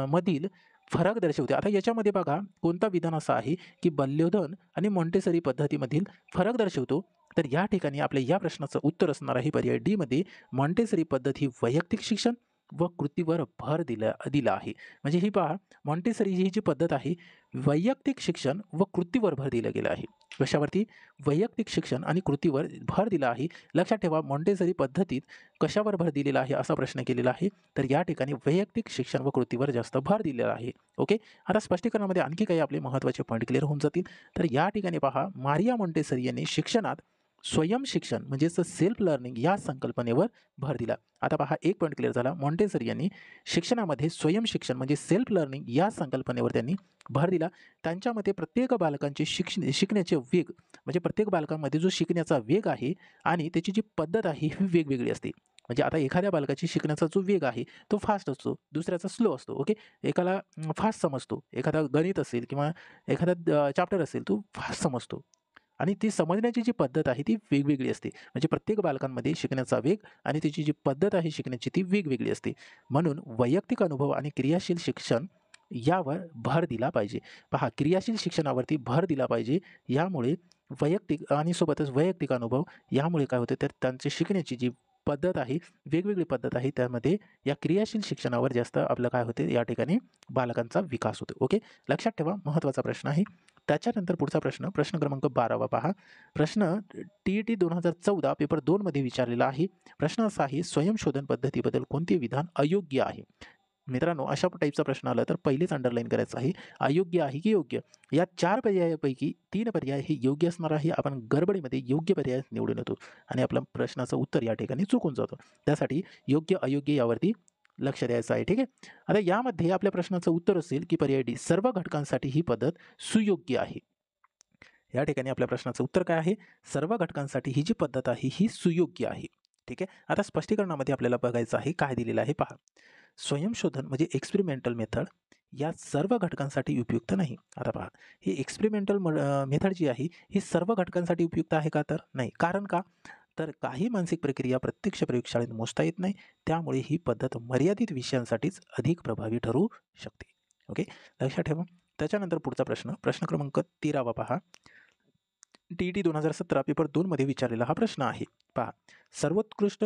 S1: मधील फरक दर्शवते? आता याच्यामध्ये बघा कोणता विधान असा आहे की बाल्योधन आणि मॉन्टेसरी पद्धतीमधील फरक दर्शवतो. तर या ठिकाणी आपल्या या प्रश्नाचं उत्तर असणार आहे पर्याय डी मध्ये मॉन्टेसरी पद्धत ही वैयक्तिक शिक्षण व कृतीवर भर दिला आहे. म्हणजे ही पहा, मॉन्टेसरी ही जी पद्धत आहे, वैयक्तिक शिक्षण व कृतीवर भर दिलं गेलं आहे. कशावरती? वैयक्तिक शिक्षण आणि कृतीवर भर दिला आहे. लक्षात ठेवा, मॉन्टेसरी पद्धतीत कशावर भर दिलेला आहे असा प्रश्न केलेला आहे. तर या ठिकाणी वैयक्तिक शिक्षण व कृतीवर जास्त भर दिलेला आहे. ओके. आता स्पष्टीकरणामध्ये आणखी काही आपले महत्त्वाचे पॉईंट क्लिअर होऊन जातील. तर या ठिकाणी पहा, मारिया मॉन्टेसरी यांनी शिक्षणात स्वयंशिक्षण म्हणजेच सेल्फ लर्निंग या संकल्पनेवर भर दिला. आता पहा, एक पॉईंट क्लिअर झाला. मॉन्टेसरी यांनी शिक्षणामध्ये स्वयंशिक्षण म्हणजे सेल्फ लर्निंग या संकल्पनेवर त्यांनी भर दिला. त्यांच्या मते प्रत्येक बालकांचे शिकण्याचे वेग म्हणजे प्रत्येक बालकांमध्ये जो शिकण्याचा वेग आहे आणि त्याची जी पद्धत आहे ही वेगवेगळी असते. म्हणजे आता एखाद्या बालकाची शिकण्याचा जो वेग आहे तो फास्ट असतो, दुसऱ्याचा स्लो असतो. ओके. एकाला फास्ट समजतो, एखादा गणित असेल किंवा एखादा चॅप्टर असेल तो फास्ट समजतो आणि ती समजण्याची जी पद्धत आहे ती वेगवेगळी असते. म्हणजे प्रत्येक बालकांमध्ये शिकण्याचा वेग आणि त्याची जी पद्धत आहे शिकण्याची ती वेगवेगळी असते. म्हणून वैयक्तिक अनुभव आणि क्रियाशील शिक्षण यावर भर दिला पाहिजे. पहा, क्रियाशील शिक्षणावरती भर दिला पाहिजे. यामुळे वैयक्तिक आणि सोबतच वैयक्तिक अनुभव यामुळे काय होतं, तर त्यांची शिकण्याची जी पद्धत आहे, वेगवेगळी पद्धत आहे, त्यामध्ये या क्रियाशील शिक्षणावर जास्त आपलं काय होते, या ठिकाणी बालकांचा विकास होतो. ओके. लक्षात ठेवा, महत्त्वाचा प्रश्न आहे. त्याच्यानंतर पुढचा प्रश्न, प्रश्न क्रमांक 12वा पहा. प्रश्न TET 2014 पेपर 2 मध्ये विचारलेला आहे. प्रश्न असा आहे, स्वयंशोधन पद्धतीबद्दल कोणते विधान अयोग्य आहे? मित्रांनो, अशा टाईपचा प्रश्न आला तर पहिलेच अंडरलाईन करायचं आहे, अयोग्य आहे की योग्य. या 4 पर्यायापैकी 3 पर्याय हे योग्य असणार आहे. आपण गडबडीमध्ये योग्य पर्याय निवडून येतो आणि आपल्या प्रश्नाचं उत्तर या ठिकाणी चुकून जातं. त्यासाठी योग्य अयोग्य यावरती लक्ष द्यायचं आहे. ठीक आहे. आता यामध्ये आपल्या प्रश्नाचं उत्तर असेल की पर्याय डी, सर्व घटकांसाठी ही पद्धत सुयोग्य आहे. या ठिकाणी आपल्या प्रश्नाचं उत्तर काय आहे? सर्व घटकांसाठी ही जी पद्धत आहे ही सुयोग्य आहे. ठीक आहे. आता स्पष्टीकरणामध्ये आपल्याला बघायचं आहे काय दिलेलं आहे पहा. स्वयंशोधन म्हणजे एक्सपेरिमेंटल मेथड या सर्व घटकांसाठी उपयुक्त नाही. आता पहा, ही एक्सपेरिमेंटल मेथड जी आहे ही सर्व घटकांसाठी उपयुक्त आहे का? तर नाही. कारण का? तर काही मानसिक प्रक्रिया प्रत्यक्ष प्रयोगशाळेत मोजता येत नाही. त्यामुळे ही पद्धत मर्यादित विषयांसाठीच अधिक प्रभावी ठरू शकते. ओके. लक्षात ठेवा. त्याच्यानंतर पुढचा प्रश्न, प्रश्न क्रमांक 13वा पहा. TET 2017 पेपर 2 मध्ये विचारलेला हा प्रश्न आहे. पहा, सर्वोत्कृष्ट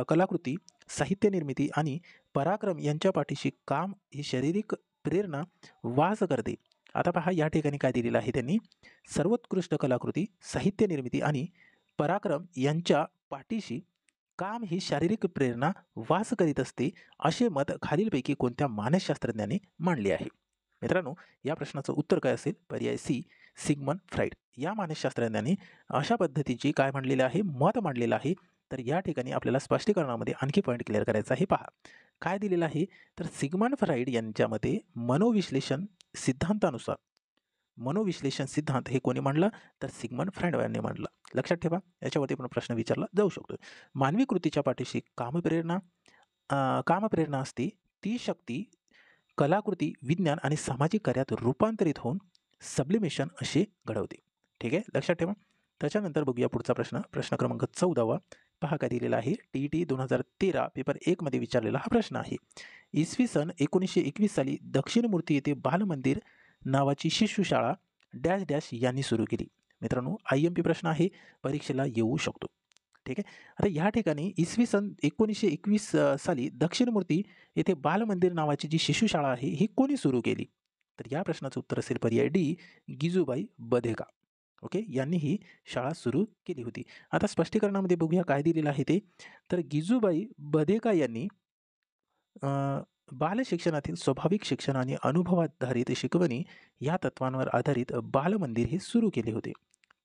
S1: कलाकृती, साहित्य निर्मिती आणि पराक्रम यांच्या पाठीशी काम ही शारीरिक प्रेरणा वास करते. आता पहा, या ठिकाणी काय दिलेलं आहे त्यांनी, सर्वोत्कृष्ट कलाकृती, साहित्य निर्मिती आणि पराक्रम यांच्या पाठीशी काम ही शारीरिक प्रेरणा वास करीत असते, असे मत खालीलपैकी कोणत्या मानसशास्त्रज्ञाने मांडले आहे? मित्रांनो, या प्रश्नाचं उत्तर काय असेल? पर्याय सी, सिग्मंड फ्राईड या मानसशास्त्रज्ञांनी अशा पद्धतीची काय मांडलेलं आहे, मत मांडलेलं आहे. तर या ठिकाणी आपल्याला स्पष्टीकरणामध्ये आणखी पॉईंट क्लिअर करायचा आहे. पहा, काय दिलेलं आहे, तर सिग्मंड फ्राईड यांच्या मते मनोविश्लेषण सिद्धांतानुसार, मनोविश्लेषण सिद्धांत हे कोणी मांडला? तर सिग्मंड फ्राईड यांनी मांडला. लक्षात ठेवा, याच्यावरती पण प्रश्न विचारला जाऊ शकतो. मानवी कृतीच्या पाठीशी कामप्रेरणा असते. ती शक्ती कलाकृती, विज्ञान आणि सामाजिक कार्यात रूपांतरित होऊन सब्लिमेशन असे घडवते. ठीक आहे. लक्षात ठेवा. त्याच्यानंतर बघूया पुढचा प्रश्न, प्रश्न क्रमांक 14वा पहा काय दिलेला आहे. TET 2013 पेपर 1 मध्ये विचारलेला हा प्रश्न आहे. इसवी सन 1921 साली दक्षिणमूर्ती येथे बालमंदिर नावाची शिशुशाळा डॅश डॅश यांनी सुरू केली. मित्रांनो, IMP प्रश्न आहे, परीक्षेला येऊ शकतो. ठीक आहे. आता या ठिकाणी इसवी सन 1921 साली दक्षिणमूर्ती येथे बालमंदिर नावाची जी शिशुशाळा आहे ही कोणी सुरू केली? तर या प्रश्नाचं उत्तर असेल पर्याय डी, गिजूबाई बधेका. ओके. यांनी ही शाळा सुरू केली होती. आता स्पष्टीकरणामध्ये बघूया काय दिलेलं आहे ते. तर गिजूबाई बधेका यांनी बालशिक्षणातील स्वाभाविक शिक्षण आणि अनुभवाधारित शिकवणी या तत्वांवर आधारित बालमंदिर हे सुरू केले होते.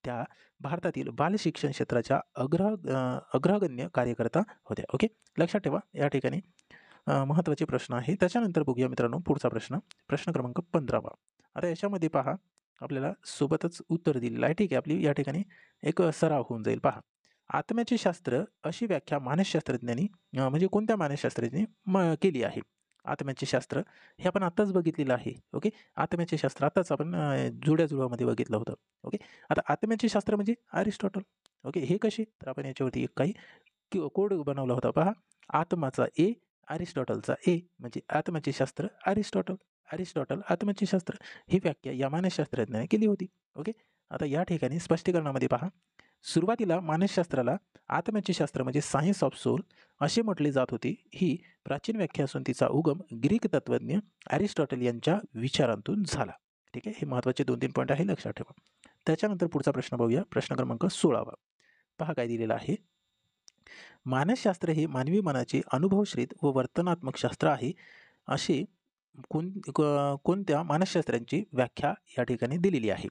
S1: त्या भारतातील बालशिक्षण क्षेत्राच्या अग्रगण्य कार्यकर्ता होत्या. ओके. लक्षात ठेवा, या ठिकाणी महत्त्वाचे प्रश्न आहे. त्याच्यानंतर बघूया मित्रांनो पुढचा प्रश्न, प्रश्न क्रमांक 15वा. आता याच्यामध्ये पहा, आपल्याला सोबतच उत्तर दिलेलं आहे. ठीक आहे. आपली या ठिकाणी एक सराव होऊन जाईल. पहा, आत्म्याचे शास्त्र अशी व्याख्या मानसशास्त्रज्ञांनी म्हणजे कोणत्या मानसशास्त्रज्ञांनी केली आहे? आत्म्याचे शास्त्र हे आपण आत्ताच बघितलेलं आहे. ओके. आत्म्याचे शास्त्र आत्ताच आपण जुळ्याजुळवामध्ये बघितलं होतं. ओके. आता आत्म्याचे शास्त्र म्हणजे अरिस्टॉटल. ओके. हे कसे? तर आपण याच्यावरती एक काही कोड बनवला होता. पहा, आत्माचा ए, अरिस्टॉटलचा ए म्हणजे आत्म्याचे शास्त्र अरिस्टॉटल. अरिस्टॉटल आत्म्याचे शास्त्र ही व्याख्या या मानसशास्त्रज्ञाने केली होती. ओके. आता या ठिकाणी स्पष्टीकरणामध्ये पहा, सुरुवातीला मानसशास्त्राला आत्म्याचे शास्त्र म्हणजे सायन्स ऑफ सोल असे म्हटले जात होते. ही प्राचीन व्याख्या असून तिचा उगम ग्रीक तत्त्वज्ञ अरिस्टॉटल यांच्या विचारांतून झाला. ठीक आहे, हे महत्त्वाचे 2-3 पॉईंट आहे, लक्षात ठेवा. त्याच्यानंतर पुढचा प्रश्न बघूया, प्रश्न क्रमांक 16वा. पहा काय दिलेलं आहे. मानसशास्त्र हे मानवी मनाचे अनुभवश्रीत व वर्तनात्मक शास्त्र आहे, असे कोणत्या मानसशास्त्रांची व्याख्या या ठिकाणी दिलेली आहे.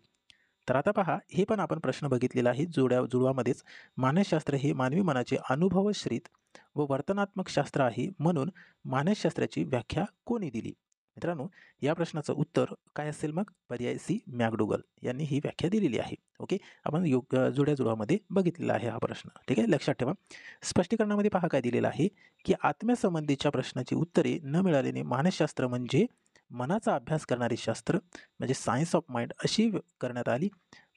S1: तर आता पहा, हे पण आपण प्रश्न बघितलेला आहे जुळवामध्येच. मानसशास्त्र हे मानवी मनाचे अनुभवश्रीत व वर्तनात्मक शास्त्र आहे, म्हणून मानसशास्त्राची व्याख्या कोणी दिली? मित्रांनो, या प्रश्नाचं उत्तर काय असेल मग? पर्याय सी, मॅकडुगल यांनी ही व्याख्या दिलेली आहे. ओके, आपण जुळवामध्ये बघितलेला आहे हा प्रश्न. ठीक आहे, लक्षात ठेवा. स्पष्टीकरणामध्ये पहा काय दिलेलं आहे, की आत्म्यासंबंधीच्या प्रश्नाची उत्तरे न मिळाल्याने मानसशास्त्र म्हणजे मनाचा अभ्यास करणारे शास्त्र म्हणजे सायन्स ऑफ माइंड अशी करण्यात आली.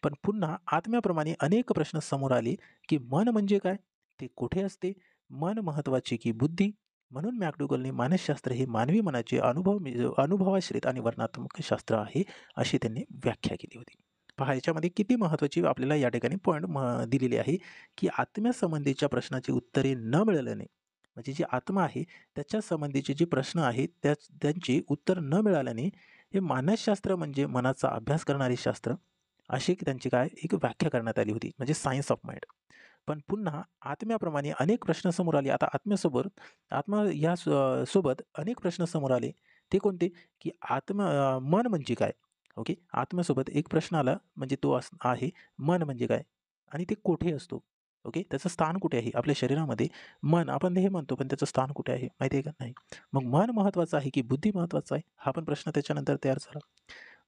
S1: पण पुन्हा आत्म्याप्रमाणे अनेक प्रश्न समोर आले, की मन म्हणजे काय, ते कुठे असते, मन महत्त्वाचे की बुद्धी? म्हणून मॅकडुगलने मानसशास्त्र हे मानवी मनाचे अनुभवाश्रित आणि वर्णनात्मक शास्त्र आहे, अशी त्यांनी व्याख्या केली होती. पहा, याच्यामध्ये किती महत्त्वाची आपल्याला या ठिकाणी पॉईंट दिलेली आहे, की आत्म्यासंबंधीच्या प्रश्नाची उत्तरे न मिळाल्याने म्हणजे जी आत्मा आहे त्याच्या संबंधीचे जे प्रश्न आहेत त्यांची उत्तर न मिळाल्याने हे मानसशास्त्र म्हणजे मनाचा अभ्यास करणारे शास्त्र अशी त्यांची काय एक व्याख्या करण्यात आली होती, म्हणजे सायन्स ऑफ माइंड. पण पुन्हा आत्म्याप्रमाणे अनेक प्रश्न समोर आले. आता आत्मा या सोबत अनेक प्रश्न समोर आले. ते कोणते? की मन म्हणजे काय? ओके, आत्म्यासोबत एक प्रश्न आला, म्हणजे तो आहे मन म्हणजे काय आणि ते कोठे असतो? ओके, त्याचं स्थान कुठे आहे आपल्या शरीरामध्ये? मन आपण हे म्हणतो, पण त्याचं स्थान कुठे आहे माहिती आहे का? नाही. मग मन महत्त्वाचं आहे की बुद्धी महत्त्वाचं आहे? हा पण प्रश्न त्याच्यानंतर तयार झाला.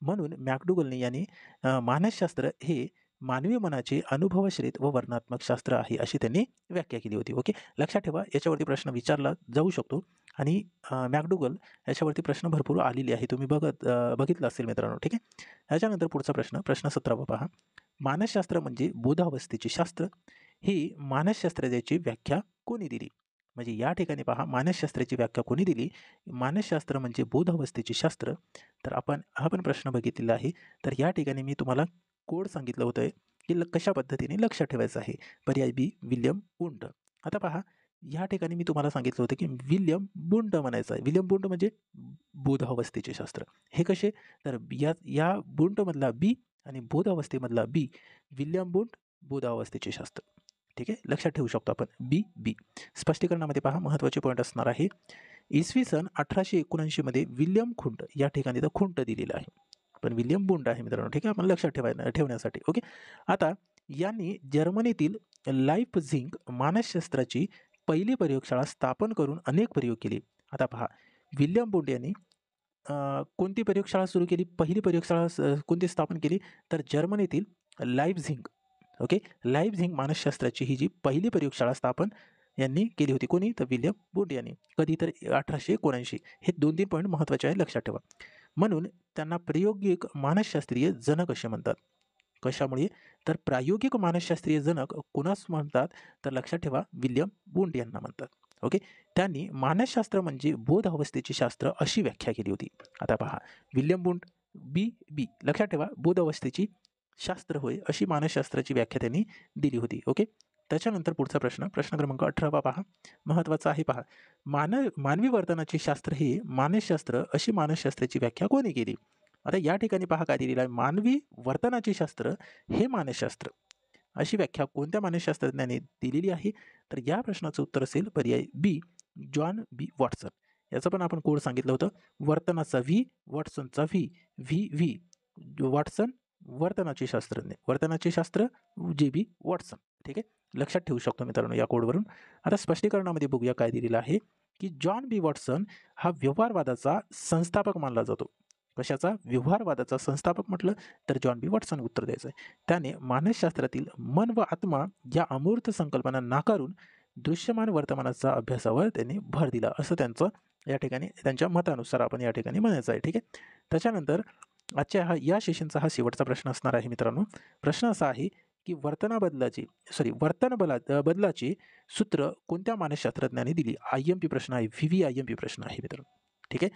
S1: म्हणून मॅकडुगलने यांनी मानसशास्त्र हे मानवी मनाचे अनुभवश्रीत व वर्णनात्मक शास्त्र आहे, अशी त्यांनी व्याख्या केली होती. ओके, लक्षात ठेवा, याच्यावरती प्रश्न विचारला जाऊ शकतो आणि मॅकडुगल याच्यावरती प्रश्न भरपूर आलेले आहे, तुम्ही बघितलं असेल मित्रांनो. ठीक आहे, याच्यानंतर पुढचा प्रश्न, प्रश्न 17वा पहा. मानसशास्त्र म्हणजे बोधावस्थेचे शास्त्र, ही मानसशास्त्राची व्याख्या कोणी दिली? म्हणजे या ठिकाणी पहा, मानसशास्त्राची व्याख्या कोणी दिली? मानसशास्त्र म्हणजे बोधावस्थेचे शास्त्र. तर आपण हा पण प्रश्न बघितलेला आहे. तर या ठिकाणी मी तुम्हाला कोड सांगितलं होतं, की कशा पद्धतीने लक्षात ठेवायचं आहे. पर्याय बी, विल्यम वुंड. आता पहा, या ठिकाणी मी तुम्हाला सांगितलं होतं, की विल्यम वुंड म्हणायचं आहे. विल्यम वुंड म्हणजे बोधावस्थेचे शास्त्र. हे कसे? तर या वुंडमधला बी आणि बोधावस्थेमधला बी, विल्यम वुंड बोधावस्थेचे शास्त्र. ठीक आहे, लक्षात ठेवू शकतो आपण बी. स्पष्टीकरणामध्ये पहा, महत्त्वाचे पॉईंट असणार आहे. इसवी सन 1879 मध्ये विल्यम खुंट या ठिकाणी तर खुंट दिलेलं आहे, पण विल्यम बुंड आहे मित्रांनो. ठीक आहे, आपण लक्षात ठेवण्यासाठी. ओके, आता यांनी जर्मनीतील लाईप्झिग मानसशास्त्राची पहिली प्रयोगशाळा स्थापन करून अनेक प्रयोग केले. आता पहा, विल्यम बुंड यांनी कोणती प्रयोगशाळा सुरू केली? पहिली प्रयोगशाळा कोणती स्थापन केली? तर जर्मनीतील लाईप्झिग. ओके, लाईप्झिग मानसशास्त्राची ही जी पहिली प्रयोगशाळा स्थापन यांनी केली होती. कोणी? तर विल्यम वुंड यांनी. कधी? तर 1879. हे 2-3 पॉईंट महत्त्वाचे आहे, लक्षात ठेवा. म्हणून त्यांना प्रायोगिक मानसशास्त्रीय जनक असे म्हणतात. कशामुळे? तर प्रायोगिक मानसशास्त्रीय जनक कुणास म्हणतात? तर लक्षात ठेवा, विल्यम वुंड यांना म्हणतात. ओके, त्यांनी मानसशास्त्र म्हणजे बोध अवस्थेचे शास्त्र अशी व्याख्या केली होती. आता पहा, विल्यम वुंड बी लक्षात ठेवा, बोध अवस्थेची शास्त्र होय, अशी मानसशास्त्राची व्याख्या त्यांनी दिली होती. ओके, त्याच्यानंतर पुढचा प्रश्न, प्रश्न क्रमांक 18वा पहा, महत्त्वाचा आहे पहा. मानवी वर्तनाचे शास्त्र हे मानसशास्त्र अशी मानसशास्त्राची व्याख्या कोणी केली? आता या ठिकाणी पहा काय दिलेलं आहे, मानवी वर्तनाचे शास्त्र हे मानसशास्त्र अशी व्याख्या कोणत्या मानसशास्त्रज्ञाने दिलेली आहे? तर या प्रश्नाचं उत्तर असेल पर्याय बी, जॉन बी वॉटसन. याचं पण आपण कोड सांगितलं होतं, वर्तनाचा व्ही, वॉटसनचा व्ही. वॉटसन वर्तनाचे शास्त्रज्ञ, वर्तनाचे शास्त्र जे बी वॉटसन. ठीक आहे, लक्षात ठेवू शकतो मित्रांनो या कोडवरून. आता स्पष्टीकरणामध्ये बघूया काय दिलेलं आहे, की जॉन बी वॉटसन हा व्यवहारवादाचा संस्थापक मानला जातो. कशाचा? व्यवहारवादाचा संस्थापक म्हटलं तर जॉन बी वॉटसन उत्तर द्यायचं आहे. त्याने मानसशास्त्रातील मन व आत्मा या अमूर्त संकल्पना नाकारून दृश्यमान वर्तमानाचा अभ्यासावर त्यांनी भर दिला, असं त्यांचं या ठिकाणी त्यांच्या मतानुसार आपण या ठिकाणी म्हणायचं आहे. ठीक आहे, त्याच्यानंतर आजच्या या सेशनचा हा शेवटचा प्रश्न असणार आहे मित्रांनो. प्रश्न असा आहे, की वर्तन बदलाचे सूत्र कोणत्या मानसशास्त्रज्ञाने दिली? IMP प्रश्न आहे, VVIMP प्रश्न आहे मित्रांनो. ठीक आहे,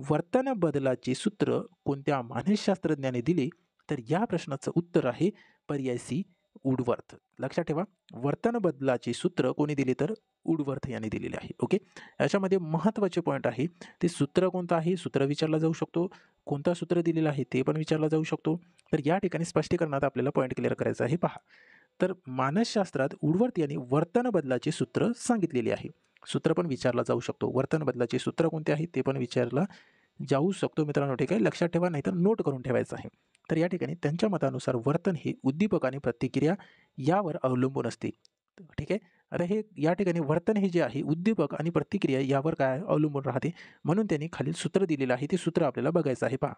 S1: वर्तन बदलाचे सूत्र कोणत्या मानसशास्त्रज्ञाने दिले? तर या प्रश्नाचं उत्तर आहे पर्याय सी, वुडवर्थ. लक्षात ठेवा, वर्तन बदलाचे सूत्र कोणी दिले तर वुडवर्थ यांनी दिलेले आहे. ओके, याच्यामध्ये महत्त्वाचे पॉईंट आहे ते सूत्र कोणतं आहे, सूत्र विचारला जाऊ शकतो, कोणतं सूत्र दिलेलं आहे ते पण विचारला जाऊ शकतो. तर या ठिकाणी स्पष्टीकरणात आपल्याला पॉईंट क्लिअर करायचा आहे. पहा, तर मानसशास्त्रात वुडवर्थ यांनी वर्तन बदलाचे सूत्र सांगितलेले आहे. सूत्र पण विचारला जाऊ शकतो. वर्तन बदलाचे सूत्र कोणते आहे ते पण विचारला जाऊ शकतो मित्रांनो. ठीक आहे, लक्षात ठेवा, नाहीतर नोट करून ठेवायचं आहे. तर या ठिकाणी त्यांच्या मतानुसार वर्तन हे उद्दीपक आणि प्रतिक्रिया यावर अवलंबून असते. ठीक आहे, आता हे या ठिकाणी वर्तन हे जे आहे उद्दीपक आणि प्रतिक्रिया यावर काय अवलंबून राहते, म्हणून त्यांनी खालील सूत्र दिलेलं आहे. ते सूत्र आपल्याला बघायचं आहे. पहा,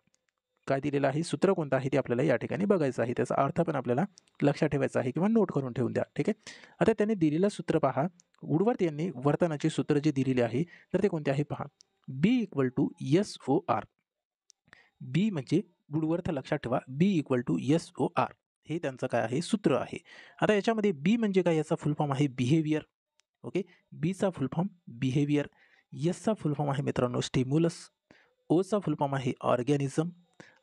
S1: काय दिलेलं आहे, सूत्र कोणतं आहे ते आपल्याला या ठिकाणी बघायचं आहे. त्याचा अर्थ पण आपल्याला लक्षात ठेवायचा आहे किंवा नोट करून ठेवून द्या. ठीक आहे, आता त्यांनी दिलेलं सूत्र पहा, वुडवर्थ यांनी वर्तनाचे सूत्र जे दिलेले आहे तर ते कोणते आहे पहा, B=SOR. बी म्हणजे वुडवर्थ, लक्षात ठेवा, B=SOR हे त्यांचं काय आहे, सूत्र आहे. आता याच्यामध्ये बी म्हणजे काय, याचा फुल फॉर्म आहे बिहेवियर. ओके, बीचा फुल फॉर्म बिहेवियर, एसचा फुल फॉर्म आहे मित्रांनो स्टिम्युलस, ओचा फुल फॉर्म आहे ऑर्गॅनिझम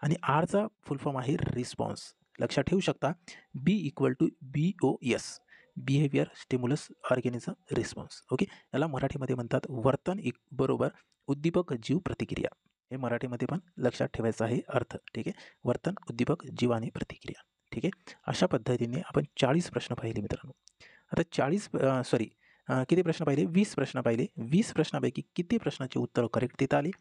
S1: आणि आरचा फुल फॉर्म आहे रिस्पॉन्स. लक्षात ठेवू शकता, B=BOS, behaviour, stimulus, organism, response. Okay, याला मराठीमध्ये म्हणतात वर्तन बरोबर उद्दीपक, जीव, प्रतिक्रिया. हे मराठीमध्ये पण लक्षात ठेवायचं आहे अर्थ. ठीक आहे, वर्तन, उद्दीपक, जीव आणि प्रतिक्रिया. ठीक आहे, अशा पद्धतीने आपण 40 प्रश्न पाहिले मित्रांनो. आता किती प्रश्न पाहिले, 20 प्रश्न पाहिले. 20 प्रश्नापैकी किती प्रश्नाचे उत्तर करेक्ट देता आले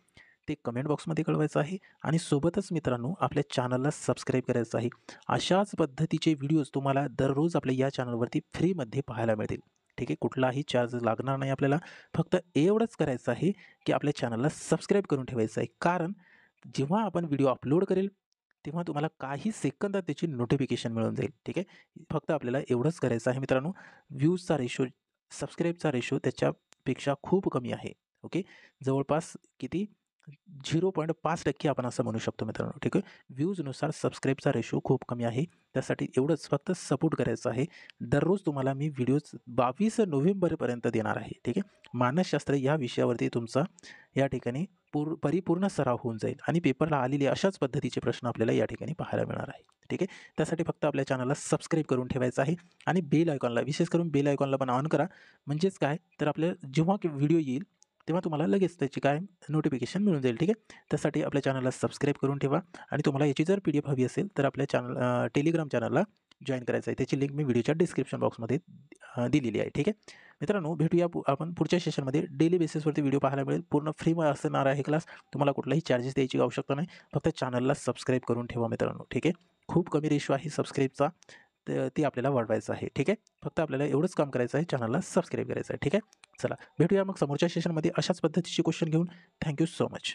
S1: ते कमेंट बॉक्समध्ये कळवायचं आहे. आणि सोबतच मित्रांनो, आपल्या चॅनलला सबस्क्राईब करायचं आहे. अशाच पद्धतीचे व्हिडिओज तुम्हाला दररोज आपल्या या चॅनलवरती फ्रीमध्ये पाहायला मिळतील. ठीक आहे, कुठलाही चार्ज लागणार नाही आपल्याला. फक्त एवढंच करायचं आहे की आपल्या चॅनलला सबस्क्राईब करून ठेवायचं आहे. कारण जेव्हा आपण व्हिडिओ अपलोड करेल तेव्हा तुम्हाला काही सेकंदात त्याची नोटिफिकेशन मिळून जाईल. ठीक आहे, फक्त आपल्याला एवढंच करायचं आहे मित्रांनो. व्ह्यूजचा रेशो, सबस्क्राईबचा रेशो त्याच्यापेक्षा खूप कमी आहे. ओके, जवळपास किती, 0.5% आपण असं म्हणू शकतो मित्रांनो. ठीक आहे, व्ह्यूजनुसार सबस्क्राईबचा रेशो खूप कमी आहे. त्यासाठी एवढंच फक्त सपोर्ट करायचं आहे. दररोज तुम्हाला मी व्हिडिओज 22 नोव्हेंबरपर्यंत देणार आहे. ठीक आहे, मानसशास्त्र या विषयावरती तुमचा या ठिकाणी परिपूर्ण सराव होऊन जाईल आणि पेपरला आलेले अशाच पद्धतीचे प्रश्न आपल्याला या ठिकाणी पाहायला मिळणार आहे. ठीक आहे, त्यासाठी फक्त आपल्या चॅनलला सबस्क्राईब करून ठेवायचं आहे आणि बेल आयकॉनला, विशेष करून बेल आयकॉनला पण ऑन करा. म्हणजेच काय, तर आपल्या जेव्हा व्हिडिओ येईल तेव्हा तुम्हाला लगेच त्याची काय नोटिफिकेशन मिळून जाईल. ठीक आहे, त्यासाठी आपल्या चॅनलला सबस्क्राईब करून ठेवा. आणि तुम्हाला याची जर PDF हवी असेल तर आपल्या टेलिग्राम चॅनलला जॉईन करायचं आहे. त्याची लिंक मी व्हिडिओच्या डिस्क्रिप्शन बॉक्समध्ये दिलेली आहे. ठीक आहे मित्रांनो, भेटूया आपण पुढच्या सेशनमध्ये. डेली बेसिसवरती व्हिडिओ पाहायला मिळेल. पूर्ण फ्री असणार आहे क्लास. तुम्हाला कुठलाही चार्जेस द्यायची आवश्यकता नाही. फक्त चॅनलला सबस्क्राईब करून ठेवा मित्रांनो. ठीक आहे, खूप कमी रेशो आहे सबस्क्राईबचा, ती आपल्याला वाढवायचं आहे. ठीक आहे, फक्त आपल्याला एवढंच काम करायचं आहे, चॅनलला सबस्क्राईब करायचं आहे. ठीक आहे, चला भेटूया मग समोरच्या सेशनमध्ये अशाच पद्धतीचे क्वेश्चन घेऊन. Thank you so much.